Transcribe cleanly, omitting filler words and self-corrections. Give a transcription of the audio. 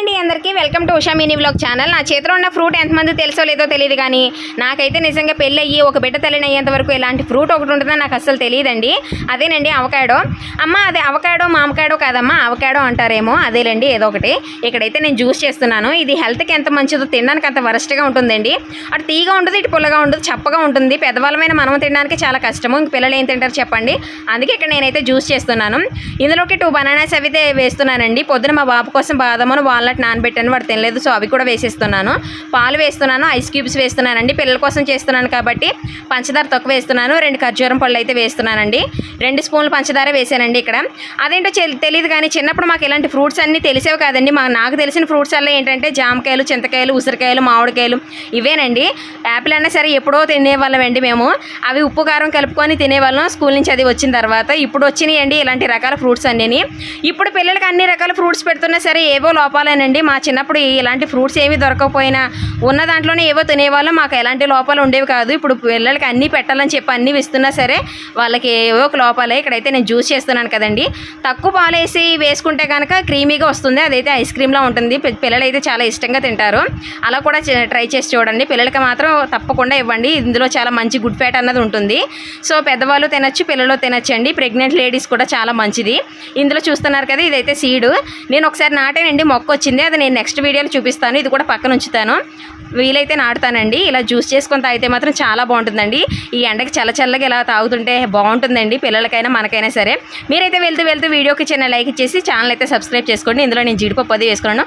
అండి అందరికీ welcome to Usha mini vlog channel. నా చేతిలో ఉన్న ఫ్రూట్ ఎంతమంది తెలుసో లేదో తెలియదు, కానీ నాకైతే నిజంగా పెళ్ళి అయ్యి ఒక బిడ్డ తల్లిని అయ్యేంత వరకు ఇలాంటి ఫ్రూట్ ఒకటి ఉంటుందో నాకు అసలు తెలియదండి. అదేనండి అవకాడో. అమ్మ అదే అవకాడో మామకాడో కాదమ్మా, అవకాడో అంటారేమో, అదేలేండి ఏదో ఒకటి. ఇక్కడైతే నేను జ్యూస్ చేస్తున్నాను. ఇది హెల్త్కి ఎంత మంచిదో, తినడానికి అంత వరస్ట్గా ఉంటుందండి. అటు తీగా ఉంటుంది, ఇటు పుల్లగా ఉంటుంది, చప్పగా ఉంటుంది. పెద్దవాళ్ళమైన మనం తినడానికి చాలా కష్టము, ఇంక పిల్లలు ఏం తింటారు చెప్పండి. అందుకే ఇక్కడ నేనైతే జ్యూస్ చేస్తున్నాను. ఇందులోకి 2 బనానాస్ అయితే వేస్తున్నానండి. పొద్దున మా బాబు కోసం బాదమును వాల్నట్ నానబెట్టాను, వాడు తినలేదు, సో అవి కూడా వేసేస్తున్నాను. పాలు వేస్తున్నాను, ఐస్ క్యూబ్స్ వేస్తున్నానండి. పిల్లల కోసం చేస్తున్నాను కాబట్టి పంచదార తక్కువ వేస్తున్నాను. 2 ఖర్జూరం పళ్ళు అయితే వేస్తున్నానండి. 2 స్పూన్లు పంచదార వేసానండి. ఇక్కడ అదేంటో తెలియదు, కానీ చిన్నప్పుడు మాకు ఇలాంటి ఫ్రూట్స్ అన్నీ తెలిసేవి కాదండి. నాకు తెలిసిన ఫ్రూట్స్ అలా ఏంటంటే జామకాయలు, చింతకాయలు, ఉసిరికాయలు, మామిడికాయలు ఇవేనండి. యాపిల్ అన్నా సరే ఎప్పుడో తినేవాళ్ళం అండి మేము. అవి ఉప్పు కారం కలుపుకొని తినేవాళ్ళం స్కూల్ నుంచి అది వచ్చిన తర్వాత. ఇప్పుడు వచ్చినాయండి ఇలాంటి రకాల ఫ్రూట్స్ అన్నీ. ఇప్పుడు పిల్లలకి అన్ని రకాల ఫ్రూట్స్ పెడుతున్నా సరే ఏవో లోపాలేనండి. మా చిన్నప్పుడు ఇలాంటి ఫ్రూట్స్ ఏమీ దొరకకపోయినా ఉన్న దాంట్లోనే ఏవో తినేవాళ్ళం, మాకు ఎలాంటి లోపాలు ఉండేవి కాదు. ఇప్పుడు పిల్లలకి అన్నీ పెట్టాలని చెప్పి అన్నీ ఇస్తున్నా సరే వాళ్ళకి ఏవో ఒక లోపాలే. ఇక్కడైతే నేను జ్యూస్ చేస్తున్నాను కదండి. తక్కువ పాలు వేసి వేసుకుంటే కనుక క్రీమీగా వస్తుంది, అదైతే ఐస్ క్రీమ్లా ఉంటుంది. పిల్లలు అయితే చాలా ఇష్టంగా తింటారు. అలా కూడా ట్రై చేసి చూడండి. పిల్లలకి మాత్రం తప్పకుండా ఇవ్వండి. ఇందులో చాలా మంచి గుడ్ ఫ్యాట్ అన్నది ఉంటుంది. సో పెద్దవాళ్ళు తినచ్చు, పిల్లలు తినచ్చండి. ప్రెగ్నెంట్ లేడీస్ కూడా చాలా మంచిది. ఇందులో చూస్తున్నారు కదా, ఇదైతే సీడు. నేను ఒకసారి నాటేనండి, మొక్క వచ్చింది. అది నేను నెక్స్ట్ వీడియోలో చూపిస్తాను. ఇది కూడా పక్కన ఉంచుతాను, వీలైతే నాటుతానండి. ఇలా జ్యూస్ చేసుకొని తాగితే మాత్రం చాలా బాగుంటుందండి. ఈ ఎండకి చల్లగా ఇలా తాగుతుంటే బాగుంటుందండి, పిల్లలకైనా మనకైనా సరే. మీరైతే వెళ్తూ వీడియోకి చిన్న లైక్ ఇచ్చేసి ఛానల్ అయితే సబ్స్క్రైబ్ చేసుకోండి. ఇందులో నేను జీడిపప్పు అది వేసుకున్నాను.